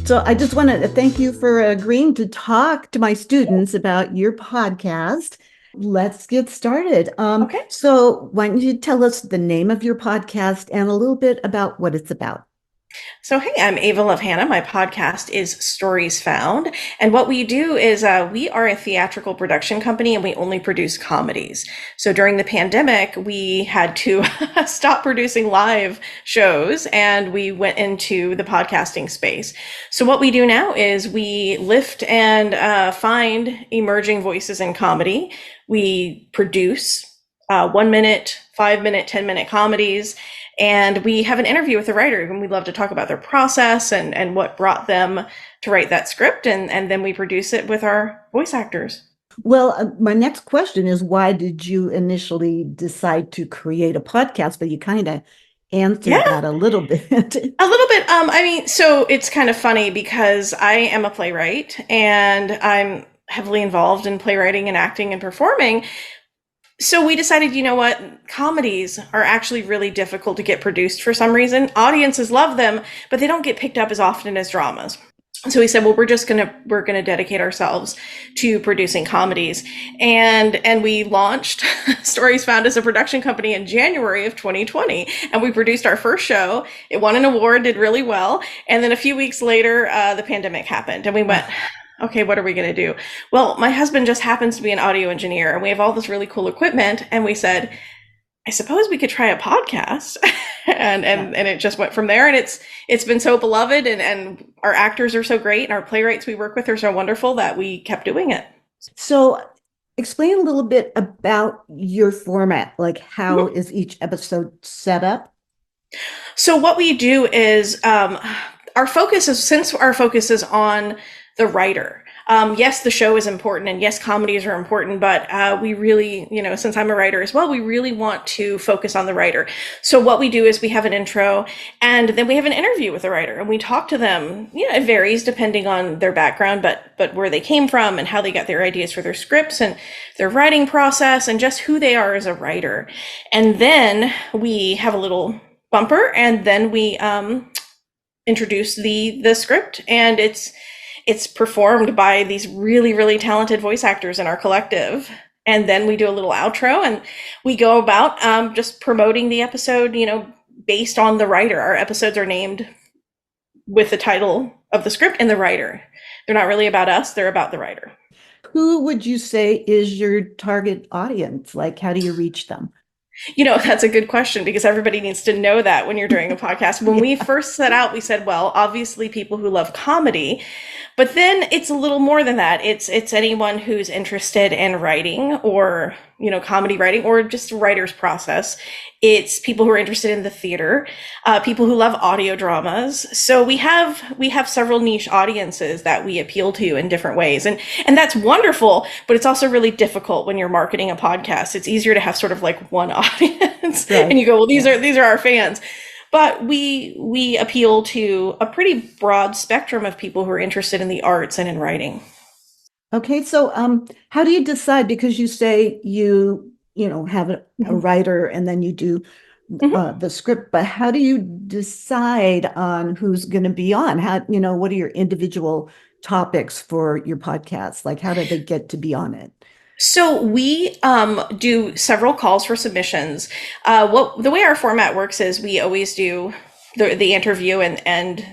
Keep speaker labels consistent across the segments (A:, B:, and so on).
A: So I just want to thank you for agreeing to talk to my students about your podcast. Let's get started.
B: Okay.
A: So why don't you tell us the name of your podcast and a little bit about what it's about?
B: So, hey, I'm Ava Love Hannah. My podcast is Stories Found. And what we do is we are a theatrical production company and we only produce comedies. So during the pandemic, we had to stop producing live shows and we went into the podcasting space. So what we do now is we lift and find emerging voices in comedy. We produce 1 minute, 5 minute, 10-minute comedies. And we have an interview with the writer, and we love to talk about their process and what brought them to write that script. And then we produce it with our voice actors.
A: Well, my next question is why did you initially decide to create a podcast? But you kind of answered
B: Yeah,
A: that a little bit.
B: a little bit. So it's kind of funny because I am a playwright and I'm heavily involved in playwriting and acting and performing. So we decided, you know what, comedies are actually really difficult to get produced for some reason. Audiences love them, but they don't get picked up as often as dramas. So we said, well, we're gonna dedicate ourselves to producing comedies, and we launched Stories Found as a production company in January of 2020, and we produced our first show. It won an award, did really well, and then a few weeks later, the pandemic happened, and we went, okay, what are we going to do? Well, my husband just happens to be an audio engineer and we have all this really cool equipment. And we said, I suppose we could try a podcast. and it just went from there. And it's been so beloved and our actors are so great and our playwrights we work with are so wonderful that we kept doing it.
A: So explain a little bit about your format, like how is each episode set up?
B: So what we do is since our focus is on the writer. Yes, the show is important and yes, comedies are important, but we really, since I'm a writer as well, we really want to focus on the writer. So what we do is we have an intro and then we have an interview with the writer and we talk to them. It varies depending on their background, but where they came from and how they got their ideas for their scripts and their writing process and just who they are as a writer. And then we have a little bumper and then we introduce the script and it's performed by these really, really talented voice actors in our collective. And then we do a little outro and we go about just promoting the episode, based on the writer. Our episodes are named with the title of the script and the writer. They're not really about us, they're about the writer.
A: Who would you say is your target audience? Like, how do you reach them?
B: That's a good question because everybody needs to know that when you're doing a podcast. When we first set out, we said, well, obviously people who love comedy, but then it's a little more than that. It's anyone who's interested in writing or, comedy writing or just writer's process. It's people who are interested in the theater, people who love audio dramas. So we have several niche audiences that we appeal to in different ways. And that's wonderful, but it's also really difficult when you're marketing a podcast. It's easier to have sort of like one audience
A: Right.
B: and you go, well, these are our fans. But we appeal to a pretty broad spectrum of people who are interested in the arts and in writing.
A: Okay, so how do you decide? Because you say you have a writer and then you do
B: Mm-hmm.
A: the script, but how do you decide on who's going to be on? How, what are your individual topics for your podcast? Like, how do they get to be on it?
B: So we do several calls for submissions. The way our format works is we always do the interview and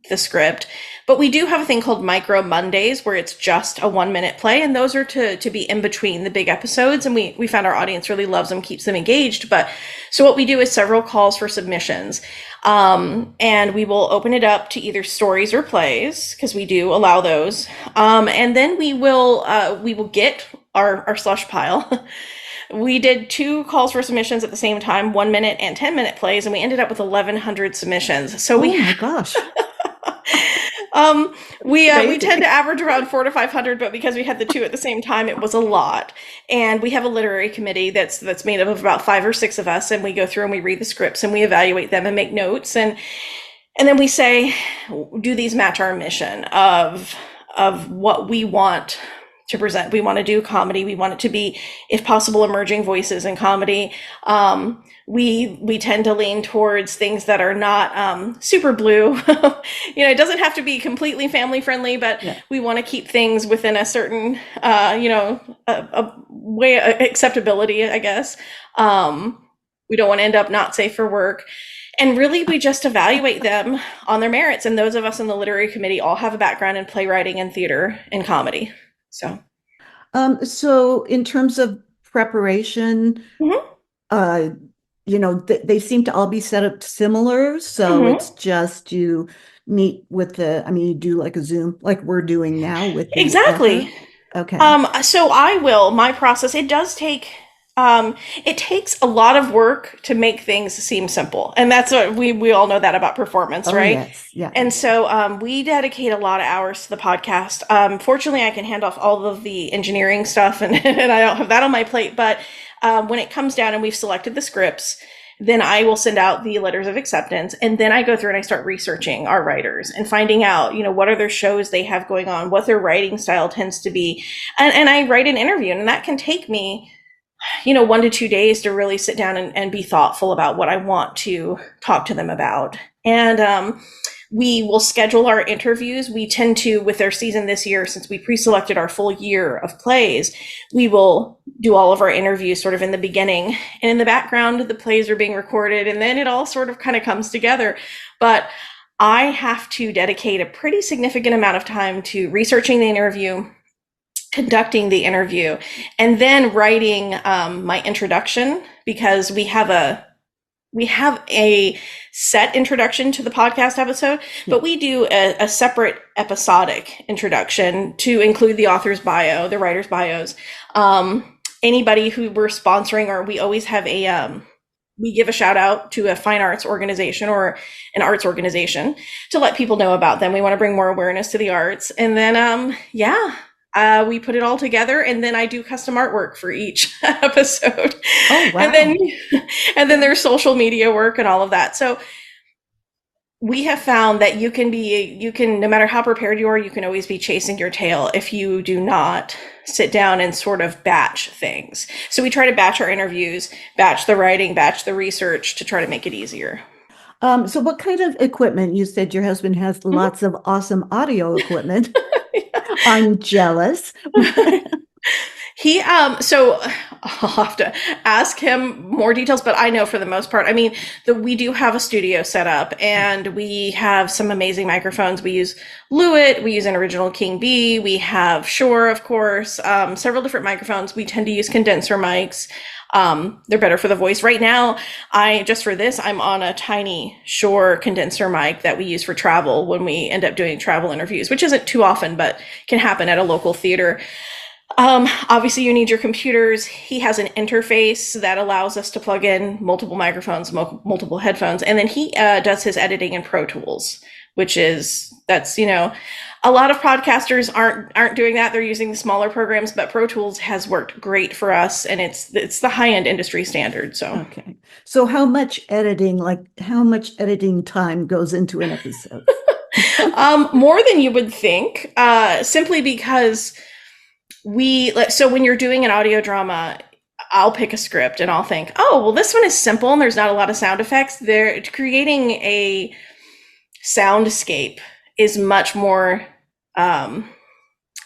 B: the script, but we do have a thing called Micro Mondays where it's just a 1 minute play, and those are to be in between the big episodes. And we found our audience really loves them, keeps them engaged. But so what we do is several calls for submissions. And we will open it up to either stories or plays because we do allow those. And then we will get our slush pile. We did 2 calls for submissions at the same time, 1 minute and 10-minute plays, and we ended up with 1,100 submissions. So
A: Oh my gosh.
B: We tend to average around 400 to 500, but because we had the 2 at the same time, it was a lot. And we have a literary committee that's made up of about 5 or 6 of us, and we go through and we read the scripts and we evaluate them and make notes, and then we say, do these match our mission of what we want to present. We want to do comedy. We want it to be, if possible, emerging voices in comedy. We tend to lean towards things that are not super blue. It doesn't have to be completely family friendly, but
A: Yeah.
B: we want to keep things within a certain, a way acceptability, I guess. We don't want to end up not safe for work. And really, we just evaluate them on their merits. And those of us in the literary committee all have a background in playwriting and theater and comedy.
A: So in terms of preparation,
B: Mhm,
A: uh, they seem to all be set up similar. So it's
B: mhm.
A: just you meet with you do like a Zoom, like we're doing now with the
B: Exactly.
A: author. Okay.
B: So my process, it takes a lot of work to make things seem simple. And that's what we all know that about performance,
A: Oh,
B: right?
A: yes. Yeah.
B: And so we dedicate a lot of hours to the podcast. Fortunately, I can hand off all of the engineering stuff and I don't have that on my plate. But when it comes down and we've selected the scripts, then I will send out the letters of acceptance. And then I go through and I start researching our writers and finding out, what other shows they have going on, what their writing style tends to be. And I write an interview, and that can take me 1 to 2 days to really sit down and be thoughtful about what I want to talk to them about. And we will schedule our interviews. We tend to, with their season this year, since we pre-selected our full year of plays, we will do all of our interviews sort of in the beginning. And in the background, the plays are being recorded, and then it all sort of kind of comes together. But I have to dedicate a pretty significant amount of time to researching the interview, conducting the interview, and then writing my introduction, because we have a set introduction to the podcast episode, but we do a separate episodic introduction to include the author's bio, the writer's bios. Anybody who we're sponsoring, or we always have we give a shout out to a fine arts organization or an arts organization to let people know about them. We want to bring more awareness to the arts. And then, we put it all together, and then I do custom artwork for each episode.
A: Oh, wow.
B: And then there's social media work and all of that. So we have found that you can, no matter how prepared you are, you can always be chasing your tail if you do not sit down and sort of batch things. So we try to batch our interviews, batch the writing, batch the research to try to make it easier.
A: So what kind of equipment? You said your husband has lots of awesome audio equipment. I'm jealous.
B: So I'll have to ask him more details, but I know for the most part, we do have a studio set up, and we have some amazing microphones. We use Lewitt, we use an original King B, we have Shure, of course, several different microphones. We tend to use condenser mics. They're better for the voice. Right now, I'm on a tiny Shure condenser mic that we use for travel when we end up doing travel interviews, which isn't too often, but can happen at a local theater. Obviously, you need your computers. He has an interface that allows us to plug in multiple microphones, multiple headphones, and then he does his editing in Pro Tools, that's a lot of podcasters aren't doing that. They're using the smaller programs, but Pro Tools has worked great for us, and it's the high-end industry standard. So
A: okay. So how much editing time goes into an episode?
B: More than you would think, simply because so when you're doing an audio drama, I'll pick a script and I'll think, oh, well, this one is simple and there's not a lot of sound effects. They're creating a soundscape is much more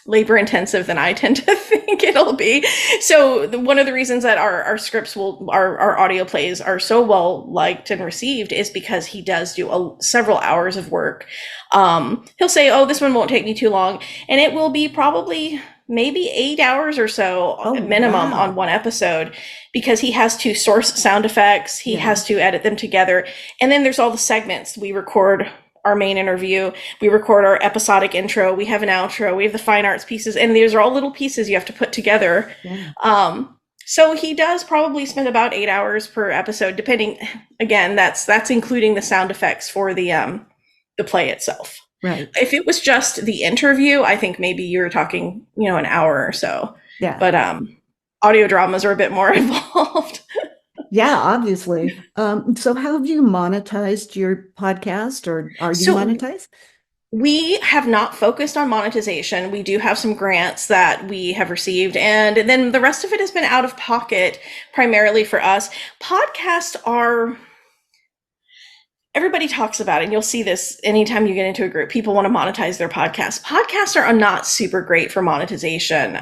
B: labor intensive than I tend to think it'll be. So one of the reasons that our scripts our audio plays are so well liked and received is because he does do several hours of work. He'll say, oh, this one won't take me too long. And it will be probably maybe 8 hours or so minimum on one episode, because he has to source sound effects. He has to edit them together. And then there's all the segments. We record our main interview. We record our episodic intro. We have an outro. We have the fine arts pieces. And these are all little pieces you have to put together. Yeah. So he does probably spend about 8 hours per episode, depending. Again, that's including the sound effects for the play itself.
A: Right.
B: If it was just the interview, I think maybe you're talking, an hour or so.
A: Yeah.
B: But audio dramas are a bit more involved.
A: Yeah, obviously. So how have you monetized your podcast, or are you monetized?
B: We have not focused on monetization. We do have some grants that we have received, and then the rest of it has been out of pocket primarily for us. Podcasts are, everybody talks about it, and you'll see this anytime you get into a group. People want to monetize their podcasts. Podcasts are not super great for monetization.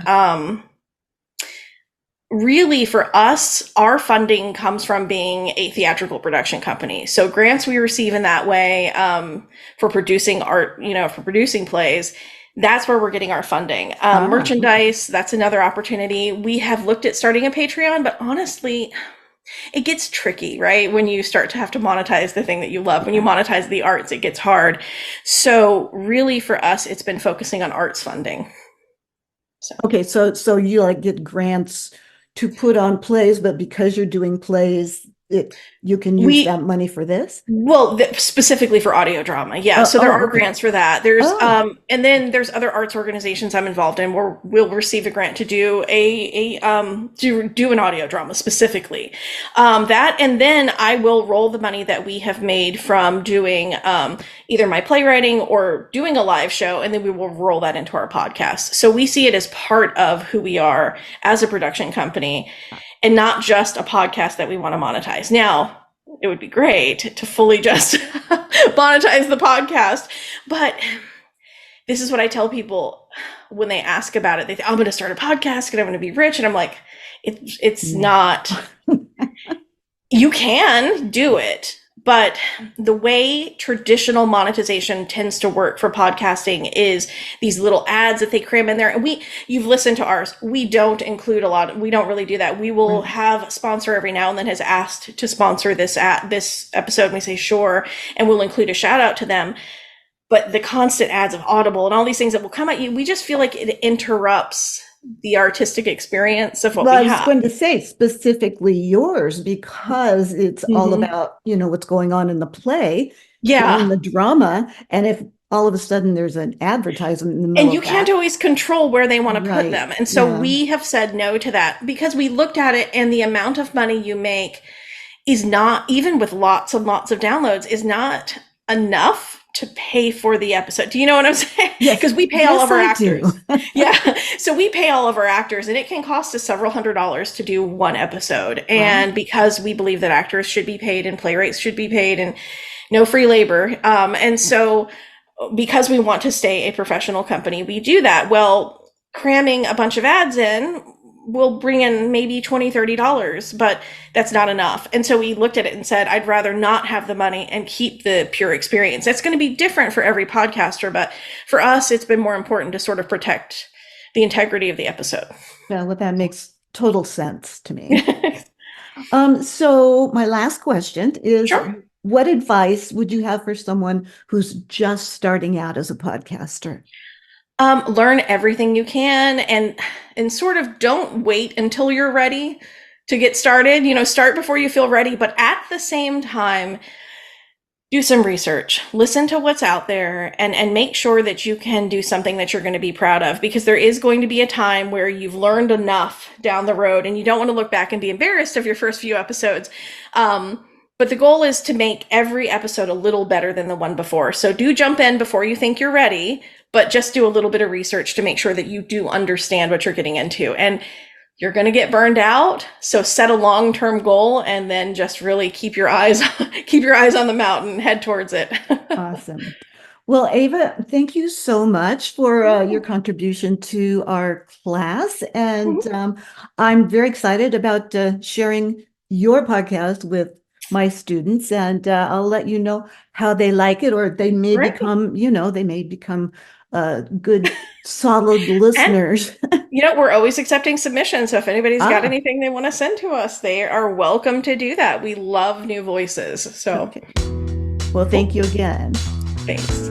B: Really, for us, our funding comes from being a theatrical production company. So grants we receive in that way, for producing art, for producing plays, that's where we're getting our funding. Merchandise, that's another opportunity. We have looked at starting a Patreon, but honestly, it gets tricky, right? When you start to have to monetize the thing that you love, when you monetize the arts, it gets hard. So really for us, it's been focusing on arts funding.
A: Okay, so you like get grants to put on plays, but because you're doing plays, you can use that money for this?
B: Well, specifically for audio drama. Yeah. So there are grants for that. There's, and then there's other arts organizations I'm involved in where we'll receive a grant to do do an audio drama specifically. That, and then I will roll the money that we have made from doing, either my playwriting or doing a live show, and then we will roll that into our podcast. So we see it as part of who we are as a production company, and not just a podcast that we want to monetize. Now, it would be great to fully just monetize the podcast, but this is what I tell people when they ask about it. They think, I'm going to start a podcast and I'm going to be rich. And I'm like, it's not. You can do it, but the way traditional monetization tends to work for podcasting is these little ads that they cram in there. And you've listened to ours. We don't include a lot. We don't really do that. We will have a sponsor every now and then has asked to sponsor this episode. And we say, sure. And we'll include a shout out to them. But the constant ads of Audible and all these things that will come at you, we just feel like it interrupts the artistic experience of what we have.
A: I was going to say specifically yours, because it's all about, what's going on in the play, in the drama. And if all of a sudden there's an advertisement in the middle,
B: and you can't always control where they want to put them. And so we have said no to that, because we looked at it, and the amount of money you make is not, even with lots and lots of downloads, is not enough to pay for the episode. Do you know what I'm saying?
A: Yes.
B: Because we pay all of our actors. Yeah. So we pay all of our actors, and it can cost us several $100s to do one episode. And because we believe that actors should be paid and playwrights should be paid and no free labor. And so because we want to stay a professional company, we do that. Well, cramming a bunch of ads in will bring in maybe $20, $30, but that's not enough. And so we looked at it and said, I'd rather not have the money and keep the pure experience. That's going to be different for every podcaster, but for us, it's been more important to sort of protect the integrity of the episode.
A: Yeah, well, that makes total sense to me. So my last question is, what advice would you have for someone who's just starting out as a podcaster?
B: Learn everything you can, and sort of don't wait until you're ready to get started. Start before you feel ready, but at the same time, do some research, listen to what's out there, and make sure that you can do something that you're going to be proud of, because there is going to be a time where you've learned enough down the road, and you don't want to look back and be embarrassed of your first few episodes. But the goal is to make every episode a little better than the one before. So do jump in before you think you're ready, but just do a little bit of research to make sure that you do understand what you're getting into. And you're going to get burned out. So set a long-term goal, and then just really keep your eyes on the mountain, head towards it.
A: Awesome. Well, Ava, thank you so much for your contribution to our class. And I'm very excited about sharing your podcast with my students, and I'll let you know how they like it, or they may become, good, solid listeners.
B: And, we're always accepting submissions. So if anybody's got anything they want to send to us, they are welcome to do that. We love new voices. So,
A: Well, thank you again.
B: Thanks.